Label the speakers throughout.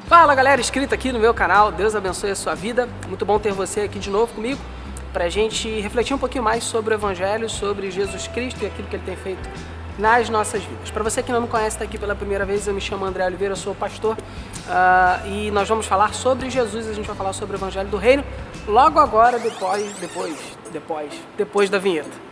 Speaker 1: Fala galera inscrita aqui no meu canal, Deus abençoe a sua vida. Muito bom ter você aqui de novo comigo para a gente refletir um pouquinho mais sobre o Evangelho, sobre Jesus Cristo e aquilo que Ele tem feito nas nossas vidas. Para você que não me conhece, está aqui pela primeira vez, eu me chamo André Oliveira, eu sou pastor e nós vamos falar sobre Jesus, a gente vai falar sobre o Evangelho do Reino logo agora, depois da vinheta.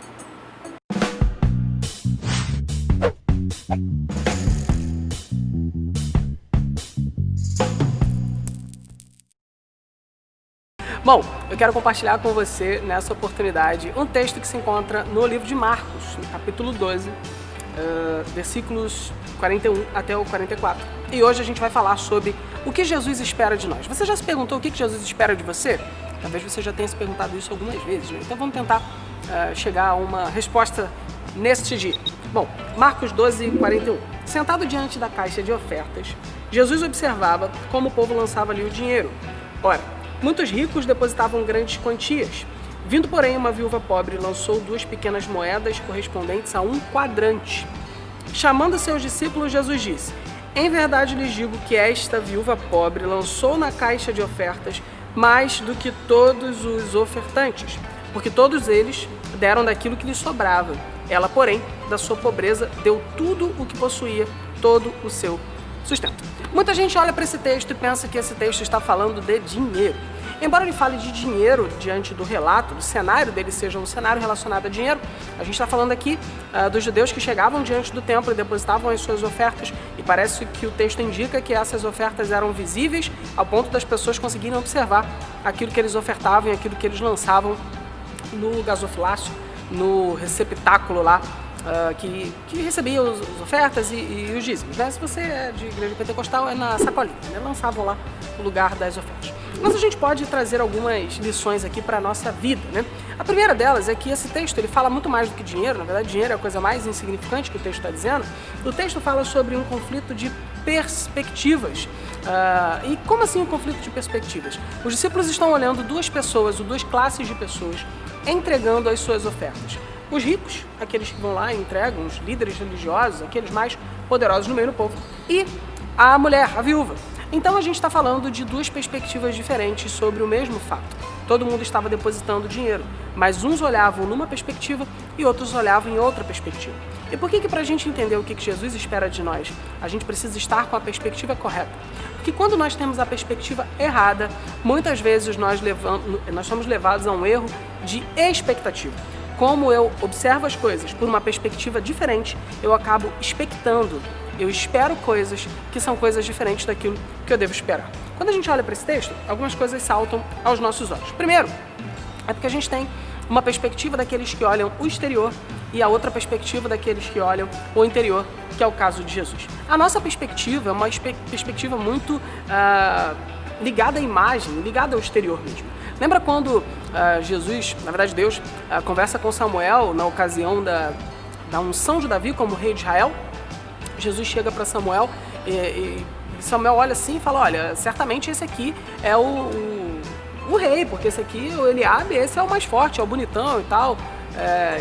Speaker 1: Bom, eu quero compartilhar com você, nessa oportunidade, um texto que se encontra no livro de Marcos, no capítulo 12, versículos 41 até o 44. E hoje a gente vai falar sobre o que Jesus espera de nós. Você já se perguntou o que Jesus espera de você? Talvez você já tenha se perguntado isso algumas vezes, né? Então vamos tentar chegar a uma resposta neste dia. Bom, Marcos 12, 41. Sentado diante da caixa de ofertas, Jesus observava como o povo lançava ali o dinheiro. Ora, muitos ricos depositavam grandes quantias. Vindo, porém, uma viúva pobre lançou 2 pequenas moedas correspondentes a 1 quadrante. Chamando seus discípulos, Jesus disse: em verdade lhes digo que esta viúva pobre lançou na caixa de ofertas mais do que todos os ofertantes, porque todos eles deram daquilo que lhes sobrava. Ela, porém, da sua pobreza, deu tudo o que possuía, todo o seu sustento. Muita gente olha para esse texto e pensa que esse texto está falando de dinheiro. Embora ele fale de dinheiro diante do relato, do cenário dele seja um cenário relacionado a dinheiro, a gente está falando aqui dos judeus que chegavam diante do templo e depositavam as suas ofertas, e parece que o texto indica que essas ofertas eram visíveis ao ponto das pessoas conseguirem observar aquilo que eles ofertavam e aquilo que eles lançavam no gasofilácio, no receptáculo lá, que recebia as ofertas e os dízimos, né? Se você é de igreja pentecostal, é na sacolinha, né? Lançavam lá no lugar das ofertas. Mas a gente pode trazer algumas lições aqui para a nossa vida, né? A primeira delas é que esse texto ele fala muito mais do que dinheiro. Na verdade, dinheiro é a coisa mais insignificante que o texto está dizendo. O texto fala sobre um conflito de perspectivas. E como assim um conflito de perspectivas? Os discípulos estão olhando 2 pessoas, ou 2 classes de pessoas, entregando as suas ofertas. Os ricos, aqueles que vão lá e entregam, os líderes religiosos, aqueles mais poderosos no meio do povo, e a mulher, a viúva. Então a gente está falando de 2 perspectivas diferentes sobre o mesmo fato. Todo mundo estava depositando dinheiro, mas uns olhavam numa perspectiva e outros olhavam em outra perspectiva. E por que para a gente entender o que Jesus espera de nós, a gente precisa estar com a perspectiva correta? Porque quando nós temos a perspectiva errada, muitas vezes nós somos levados a um erro de expectativa. Como eu observo as coisas por uma perspectiva diferente, eu acabo expectando. Eu espero coisas que são coisas diferentes daquilo que eu devo esperar. Quando a gente olha para esse texto, algumas coisas saltam aos nossos olhos. Primeiro, é porque a gente tem uma perspectiva daqueles que olham o exterior e a outra perspectiva daqueles que olham o interior, que é o caso de Jesus. A nossa perspectiva é uma perspectiva muito ligada à imagem, ligada ao exterior mesmo. Lembra quando Jesus, na verdade Deus, conversa com Samuel na ocasião da unção de Davi como rei de Israel? Jesus chega para Samuel e Samuel olha assim e fala: olha, certamente esse aqui é o rei, porque esse aqui, o Eliabe, esse é o mais forte, é o bonitão e tal.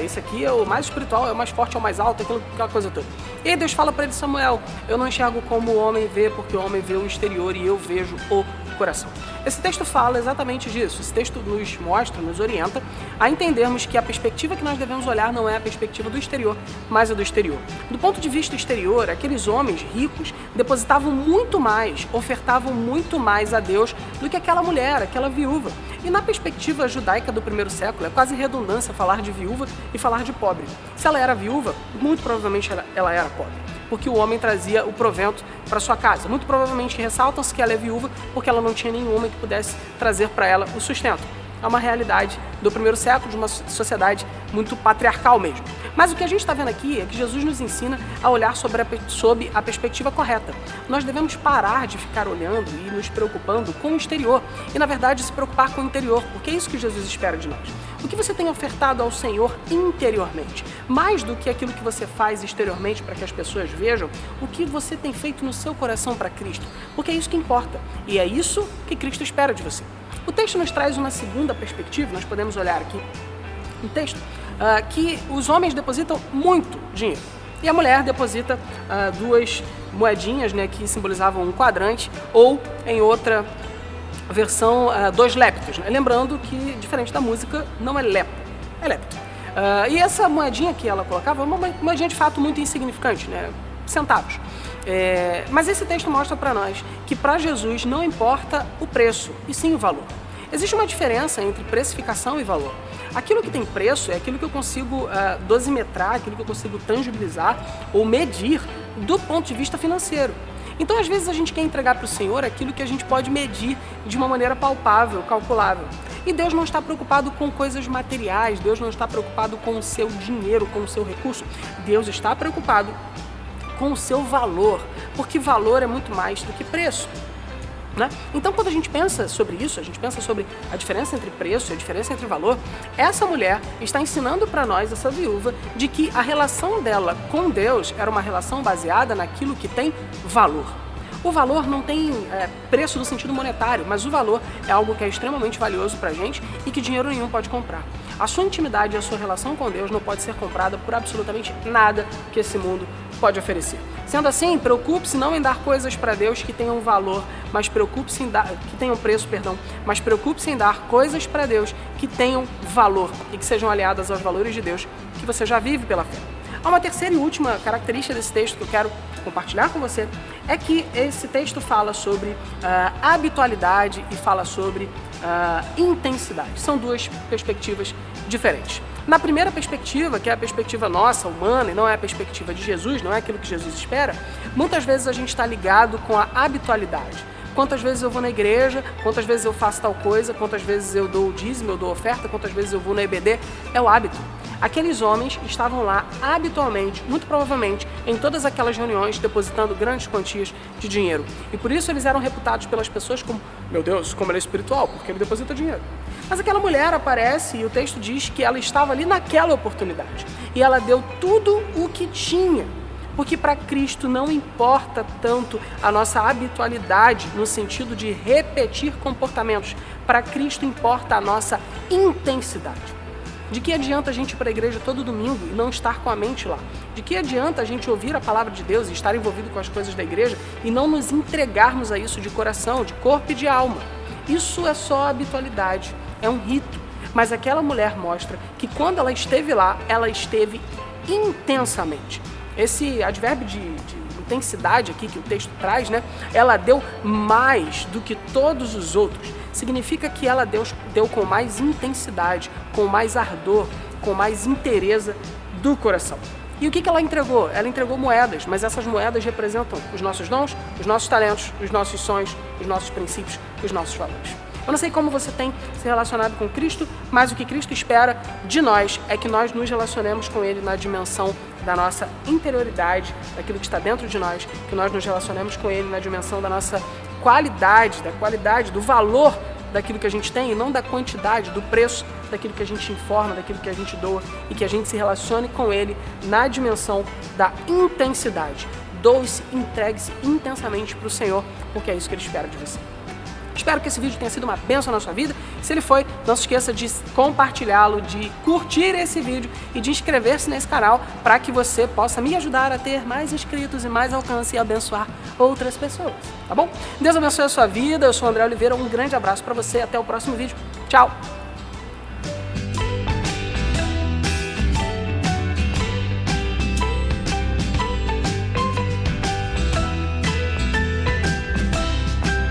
Speaker 1: Esse aqui é o mais espiritual, é o mais forte, é o mais alto, aquela coisa toda. E aí Deus fala para ele: Samuel, eu não enxergo como o homem vê, porque o homem vê o exterior e eu vejo o coração. Esse texto fala exatamente disso. Esse texto nos mostra, nos orienta a entendermos que a perspectiva que nós devemos olhar não é a perspectiva do exterior, mas a do exterior. Do ponto de vista exterior, aqueles homens ricos depositavam muito mais, ofertavam muito mais a Deus do que aquela mulher, aquela viúva. E na perspectiva judaica do primeiro século, é quase redundância falar de viúva e falar de pobre. Se ela era viúva, muito provavelmente ela era pobre, porque o homem trazia o provento para sua casa. Muito provavelmente ressaltam-se que ela é viúva porque ela não tinha nenhum homem que pudesse trazer para ela o sustento. É uma realidade do primeiro século, de uma sociedade muito patriarcal mesmo. Mas o que a gente está vendo aqui é que Jesus nos ensina a olhar sob a perspectiva correta. Nós devemos parar de ficar olhando e nos preocupando com o exterior e, na verdade, se preocupar com o interior, porque é isso que Jesus espera de nós. O que você tem ofertado ao Senhor interiormente? Mais do que aquilo que você faz exteriormente para que as pessoas vejam, o que você tem feito no seu coração para Cristo? Porque é isso que importa e é isso que Cristo espera de você. O texto nos traz uma segunda perspectiva, nós podemos olhar aqui no texto, que os homens depositam muito dinheiro e a mulher deposita moedinhas, né, que simbolizavam um quadrante, ou em outra versão, 2 leptos, né? Lembrando que, diferente da música, não é lepo, é lepto. E essa moedinha que ela colocava é uma moedinha de fato muito insignificante, né? Centavos. Mas esse texto mostra para nós que para Jesus não importa o preço, e sim o valor. Existe uma diferença entre precificação e valor. Aquilo que tem preço é aquilo que eu consigo dosimetrar, aquilo que eu consigo tangibilizar ou medir do ponto de vista financeiro. Então, às vezes, a gente quer entregar para o Senhor aquilo que a gente pode medir de uma maneira palpável, calculável. E Deus não está preocupado com coisas materiais, Deus não está preocupado com o seu dinheiro, com o seu recurso. Deus está preocupado com o seu valor, porque valor é muito mais do que preço, né? Então, quando a gente pensa sobre isso, a gente pensa sobre a diferença entre preço e a diferença entre valor, essa mulher está ensinando para nós, essa viúva, de que a relação dela com Deus era uma relação baseada naquilo que tem valor. O valor não tem preço no sentido monetário, mas o valor é algo que é extremamente valioso para a gente e que dinheiro nenhum pode comprar. A sua intimidade e a sua relação com Deus não pode ser comprada por absolutamente nada que esse mundo pode oferecer. Sendo assim, preocupe-se não em dar coisas para Deus que tenham valor, mas preocupe-se em dar, que tenham preço, mas preocupe-se em dar coisas para Deus que tenham valor e que sejam aliadas aos valores de Deus que você já vive pela fé. Há uma terceira e última característica desse texto que eu quero compartilhar com você, é que esse texto fala sobre habitualidade e fala sobre intensidade. São 2 perspectivas diferentes. Na primeira perspectiva, que é a perspectiva nossa, humana, e não é a perspectiva de Jesus, não é aquilo que Jesus espera, muitas vezes a gente está ligado com a habitualidade. Quantas vezes eu vou na igreja, quantas vezes eu faço tal coisa, quantas vezes eu dou o dízimo, eu dou oferta, quantas vezes eu vou na EBD, é o hábito. Aqueles homens estavam lá habitualmente, muito provavelmente, em todas aquelas reuniões, depositando grandes quantias de dinheiro. E por isso eles eram reputados pelas pessoas como, meu Deus, como ele é espiritual, porque ele deposita dinheiro. Mas aquela mulher aparece e o texto diz que ela estava ali naquela oportunidade. E ela deu tudo o que tinha. Porque para Cristo não importa tanto a nossa habitualidade no sentido de repetir comportamentos. Para Cristo importa a nossa intensidade. De que adianta a gente ir para a igreja todo domingo e não estar com a mente lá? De que adianta a gente ouvir a palavra de Deus e estar envolvido com as coisas da igreja e não nos entregarmos a isso de coração, de corpo e de alma? Isso é só habitualidade, é um rito. Mas aquela mulher mostra que quando ela esteve lá, ela esteve intensamente. Esse advérbio de intensidade aqui que o texto traz, né? Ela deu mais do que todos os outros. Significa que ela deu com mais intensidade, com mais ardor, com mais inteireza do coração. E o que ela entregou? Ela entregou moedas, mas essas moedas representam os nossos dons, os nossos talentos, os nossos sonhos, os nossos princípios, os nossos valores. Eu não sei como você tem se relacionado com Cristo, mas o que Cristo espera de nós é que nós nos relacionemos com Ele na dimensão da nossa interioridade, daquilo que está dentro de nós, que nós nos relacionemos com Ele na dimensão da nossa qualidade, da qualidade, do valor daquilo que a gente tem e não da quantidade, do preço daquilo que a gente informa, daquilo que a gente doa e que a gente se relacione com Ele na dimensão da intensidade. Doe-se, entregue-se intensamente para o Senhor, porque é isso que Ele espera de você. Espero que esse vídeo tenha sido uma bênção na sua vida. Se ele foi, não se esqueça de compartilhá-lo, de curtir esse vídeo e de inscrever-se nesse canal para que você possa me ajudar a ter mais inscritos e mais alcance e abençoar outras pessoas, tá bom? Deus abençoe a sua vida. Eu sou o André Oliveira. Um grande abraço para você. Até o próximo vídeo. Tchau!